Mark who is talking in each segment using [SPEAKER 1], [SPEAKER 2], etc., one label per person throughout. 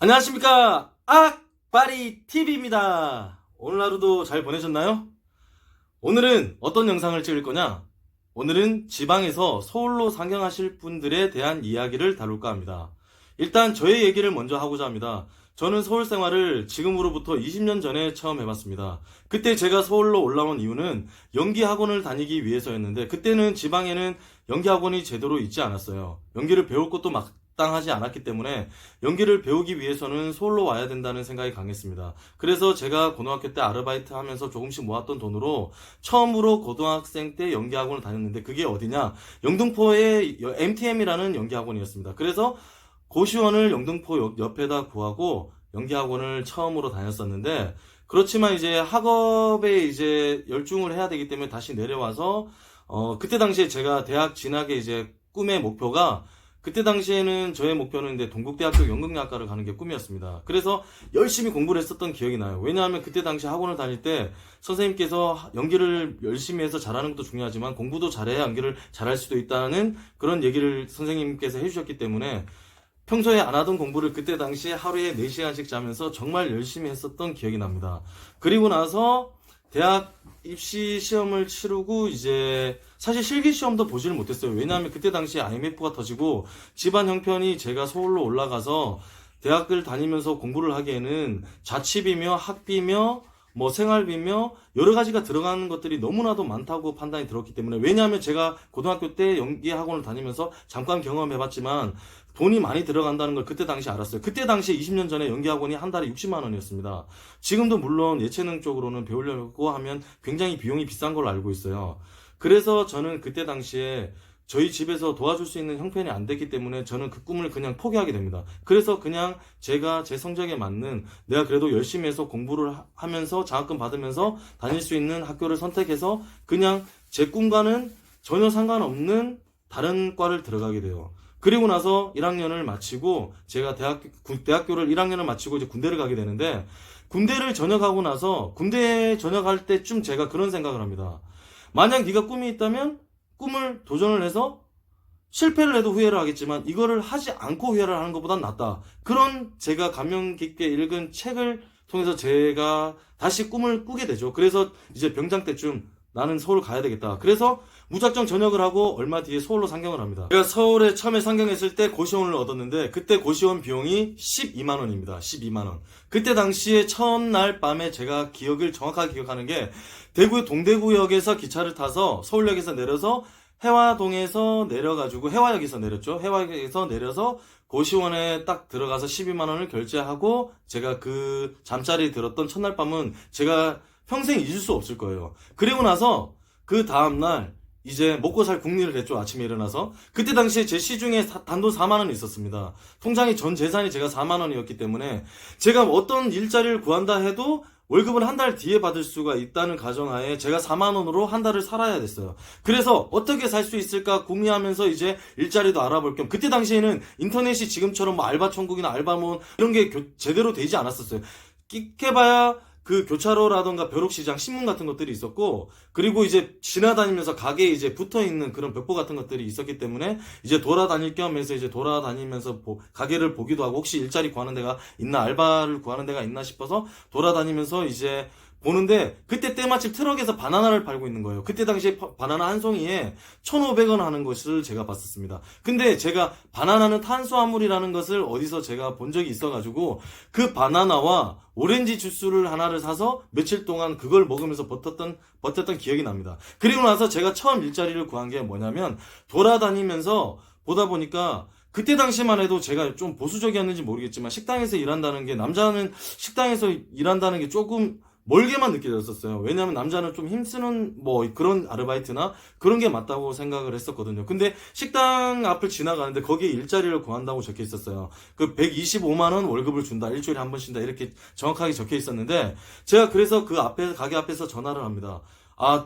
[SPEAKER 1] 안녕하십니까, 악바리 TV입니다. 오늘 하루도 잘 보내셨나요? 오늘은 어떤 영상을 찍을 거냐? 오늘은 지방에서 서울로 상경하실 분들에 대한 이야기를 다룰까 합니다. 일단 저의 얘기를 먼저 하고자 합니다. 저는 서울 생활을 지금으로부터 20년 전에 처음 해봤습니다. 그때 제가 서울로 올라온 이유는 연기 학원을 다니기 위해서였는데, 그때는 지방에는 연기 학원이 제대로 있지 않았어요. 연기를 배울 것도 마땅하지 않았기 때문에 연기를 배우기 위해서는 서울로 와야 된다는 생각이 강했습니다. 그래서 제가 고등학교 때 아르바이트 하면서 조금씩 모았던 돈으로 처음으로 고등학생 때 연기 학원을 다녔는데, 그게 어디냐? 영등포의 MTM이라는 연기 학원이었습니다. 그래서 고시원을 영등포 옆에다 구하고 연기학원을 처음으로 다녔었는데, 그렇지만 이제 학업에 이제 열중을 해야 되기 때문에 다시 내려와서 그때 당시에 제가 대학 진학의 이제 꿈의 목표가, 그때 당시에는 저의 목표는 이제 동국대학교 연극영화과를 가는 게 꿈이었습니다. 그래서 열심히 공부를 했었던 기억이 나요. 왜냐하면 그때 당시 학원을 다닐 때 선생님께서 연기를 열심히 해서 잘하는 것도 중요하지만 공부도 잘해야 연기를 잘할 수도 있다는 그런 얘기를 선생님께서 해주셨기 때문에 평소에 안 하던 공부를 그때 당시에 하루에 4시간씩 자면서 정말 열심히 했었던 기억이 납니다. 그리고 나서 대학 입시 시험을 치르고 이제 사실 실기 시험도 보지를 못했어요. 왜냐하면 그때 당시에 IMF가 터지고 집안 형편이 제가 서울로 올라가서 대학을 다니면서 공부를 하기에는 자취비며 학비며 뭐 생활비며 여러 가지가 들어가는 것들이 너무나도 많다고 판단이 들었기 때문에, 왜냐하면 제가 고등학교 때 연기 학원을 다니면서 잠깐 경험해봤지만 돈이 많이 들어간다는 걸 그때 당시 알았어요. 그때 당시 20년 전에 연기 학원이 한 달에 60만 원이었습니다. 지금도 물론 예체능 쪽으로는 배우려고 하면 굉장히 비용이 비싼 걸로 알고 있어요. 그래서 저는 그때 당시에 저희 집에서 도와줄 수 있는 형편이 안 됐기 때문에 저는 그 꿈을 그냥 포기하게 됩니다. 그래서 그냥 제가 제 성적에 맞는, 내가 그래도 열심히 해서 공부를 하면서 장학금 받으면서 다닐 수 있는 학교를 선택해서 그냥 제 꿈과는 전혀 상관없는 다른 과를 들어가게 돼요. 그리고 나서 1학년을 마치고 제가 대학교를 1학년을 마치고 이제 군대를 가게 되는데, 군대를 전역하고 나서 군대 전역할 때쯤 제가 그런 생각을 합니다. 만약 네가 꿈이 있다면 꿈을 도전을 해서 실패를 해도 후회를 하겠지만 이거를 하지 않고 후회를 하는 것보단 낫다. 그런 제가 감명 깊게 읽은 책을 통해서 제가 다시 꿈을 꾸게 되죠. 그래서 이제 병장 때쯤 나는 서울 가야 되겠다. 그래서 무작정 전역을 하고 얼마 뒤에 서울로 상경을 합니다. 제가 서울에 처음에 상경했을 때 고시원을 얻었는데, 그때 고시원 비용이 12만 원입니다. 12만 원. 그때 당시에 첫날 밤에 제가 기억을 정확하게 기억하는 게, 대구 동대구역에서 기차를 타서 서울역에서 내려서 해화동에서 내려가지고 해화역에서 내렸죠. 해화역에서 내려서 고시원에 딱 들어가서 12만 원을 결제하고 제가 그 잠자리에 들었던 첫날 밤은 제가 평생 잊을 수 없을 거예요. 그리고 나서 그 다음날 이제 먹고 살 궁리를 했죠. 아침에 일어나서. 그때 당시에 제 시중에 단돈 4만 원이 있었습니다. 통장에 전 재산이 제가 4만 원이었기 때문에 제가 어떤 일자리를 구한다 해도 월급을 한 달 뒤에 받을 수가 있다는 가정하에 제가 4만 원으로 한 달을 살아야 됐어요. 그래서 어떻게 살 수 있을까 궁리하면서 이제 일자리도 알아볼 겸, 그때 당시에는 인터넷이 지금처럼 뭐 알바 천국이나 알바몬 이런 게 제대로 되지 않았었어요. 끽해봐야 그 교차로라던가 벼룩시장 신문 같은 것들이 있었고, 그리고 이제 지나다니면서 가게에 이제 붙어있는 그런 벽보 같은 것들이 있었기 때문에 이제 돌아다닐 겸 해서 이제 돌아다니면서 가게를 보기도 하고, 혹시 일자리 구하는 데가 있나, 알바를 구하는 데가 있나 싶어서 돌아다니면서 이제 보는데, 그때 때마침 트럭에서 바나나를 팔고 있는 거예요. 그때 당시에 바나나 한 송이에 1,500원 하는 것을 제가 봤었습니다. 근데 제가 바나나는 탄수화물이라는 것을 어디서 제가 본 적이 있어가지고 그 바나나와 오렌지 주스를 하나를 사서 며칠 동안 그걸 먹으면서 버텼던 기억이 납니다. 그리고 나서 제가 처음 일자리를 구한 게 뭐냐면, 돌아다니면서 보다 보니까 그때 당시만 해도 제가 좀 보수적이었는지 모르겠지만 식당에서 일한다는 게, 남자는 식당에서 일한다는 게 조금 멀게만 느껴졌었어요. 왜냐면 남자는 좀 힘쓰는 뭐 그런 아르바이트나 그런 게 맞다고 생각을 했었거든요. 근데 식당 앞을 지나가는데 거기에 일자리를 구한다고 적혀 있었어요. 그 125만 원 월급을 준다, 일주일에 한 번 쉰다, 이렇게 정확하게 적혀 있었는데, 제가 그래서 그 가게 앞에서 전화를 합니다.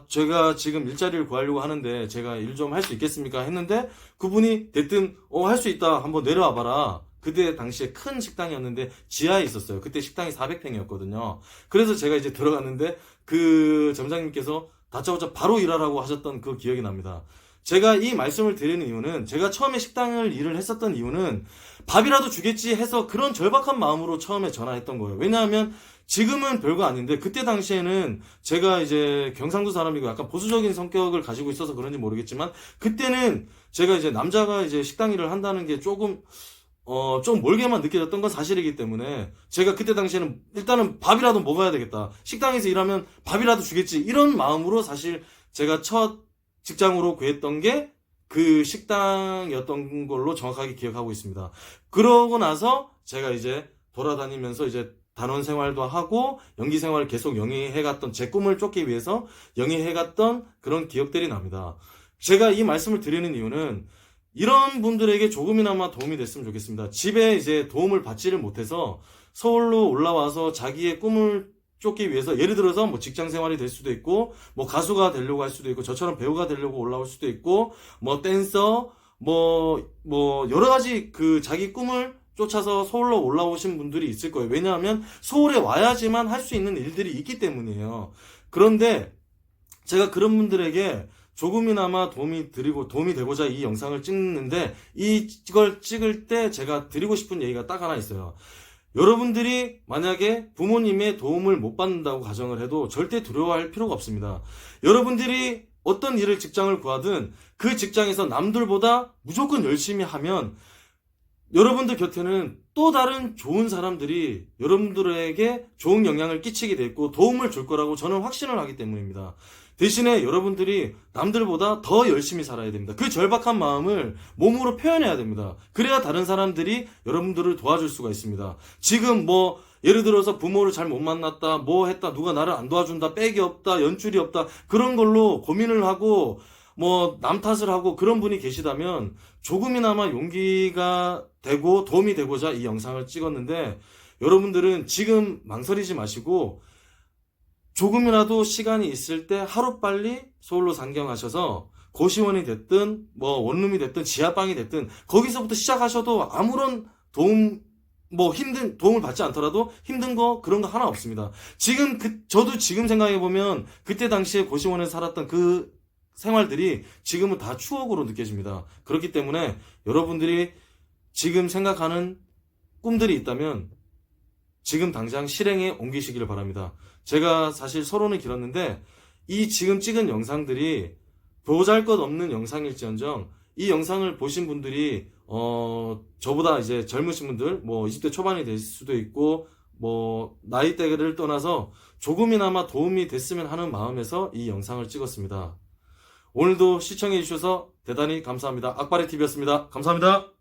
[SPEAKER 1] 제가 지금 일자리를 구하려고 하는데 제가 일 좀 할 수 있겠습니까? 했는데 그분이 대뜸 할 수 있다, 한번 내려와 봐라. 그때 당시에 큰 식당이었는데 지하에 있었어요. 그때 식당이 400평이었거든요. 그래서 제가 이제 들어갔는데 그 점장님께서 다짜고짜 바로 일하라고 하셨던 그 기억이 납니다. 제가 이 말씀을 드리는 이유는, 제가 처음에 식당을 일을 했었던 이유는 밥이라도 주겠지 해서 그런 절박한 마음으로 처음에 전화했던 거예요. 왜냐하면 지금은 별거 아닌데, 그때 당시에는 제가 이제 경상도 사람이고 약간 보수적인 성격을 가지고 있어서 그런지 모르겠지만, 그때는 제가 이제 남자가 이제 식당 일을 한다는 게 조금 좀 멀게만 느껴졌던 건 사실이기 때문에, 제가 그때 당시에는 일단은 밥이라도 먹어야 되겠다, 식당에서 일하면 밥이라도 주겠지, 이런 마음으로 사실 제가 첫 직장으로 구했던 게 그 식당이었던 걸로 정확하게 기억하고 있습니다. 그러고 나서 제가 이제 돌아다니면서 이제 단원 생활도 하고 연기 생활을 계속 영위해갔던, 제 꿈을 쫓기 위해서 영위해갔던 그런 기억들이 납니다. 제가 이 말씀을 드리는 이유는 이런 분들에게 조금이나마 도움이 됐으면 좋겠습니다. 집에 이제 도움을 받지를 못해서 서울로 올라와서 자기의 꿈을 쫓기 위해서, 예를 들어서 뭐 직장 생활이 될 수도 있고, 뭐 가수가 되려고 할 수도 있고, 저처럼 배우가 되려고 올라올 수도 있고, 뭐 댄서, 뭐 여러 가지 그 자기 꿈을 쫓아서 서울로 올라오신 분들이 있을 거예요. 왜냐하면 서울에 와야지만 할 수 있는 일들이 있기 때문이에요. 그런데 제가 그런 분들에게 조금이나마 도움이 되고자 이 영상을 찍는데, 이걸 찍을 때 제가 드리고 싶은 얘기가 딱 하나 있어요. 여러분들이 만약에 부모님의 도움을 못 받는다고 가정을 해도 절대 두려워할 필요가 없습니다. 여러분들이 어떤 일을, 직장을 구하든 그 직장에서 남들보다 무조건 열심히 하면 여러분들 곁에는 또 다른 좋은 사람들이 여러분들에게 좋은 영향을 끼치게 돼 있고 도움을 줄 거라고 저는 확신을 하기 때문입니다. 대신에 여러분들이 남들보다 더 열심히 살아야 됩니다. 그 절박한 마음을 몸으로 표현해야 됩니다. 그래야 다른 사람들이 여러분들을 도와줄 수가 있습니다. 지금 뭐 예를 들어서 부모를 잘 못 만났다, 뭐 했다, 누가 나를 안 도와준다, 백이 없다, 연줄이 없다, 그런 걸로 고민을 하고 뭐 남 탓을 하고 그런 분이 계시다면 조금이나마 용기가 되고 도움이 되고자 이 영상을 찍었는데, 여러분들은 지금 망설이지 마시고 조금이라도 시간이 있을 때 하루빨리 서울로 상경하셔서 고시원이 됐든 뭐 원룸이 됐든 지하방이 됐든 거기서부터 시작하셔도 아무런 도움을 받지 않더라도 힘든 거 그런 거 하나 없습니다. 저도 지금 생각해보면 그때 당시에 고시원에서 살았던 그 생활들이 지금은 다 추억으로 느껴집니다. 그렇기 때문에 여러분들이 지금 생각하는 꿈들이 있다면 지금 당장 실행에 옮기시기를 바랍니다. 제가 사실 서론은 길었는데 이 지금 찍은 영상들이 보잘것없는 영상일지언정 이 영상을 보신 분들이 저보다 이제 젊으신 분들, 뭐 20대 초반이 될 수도 있고 뭐 나이대를 떠나서 조금이나마 도움이 됐으면 하는 마음에서 이 영상을 찍었습니다. 오늘도 시청해 주셔서 대단히 감사합니다. 악바리TV였습니다. 감사합니다.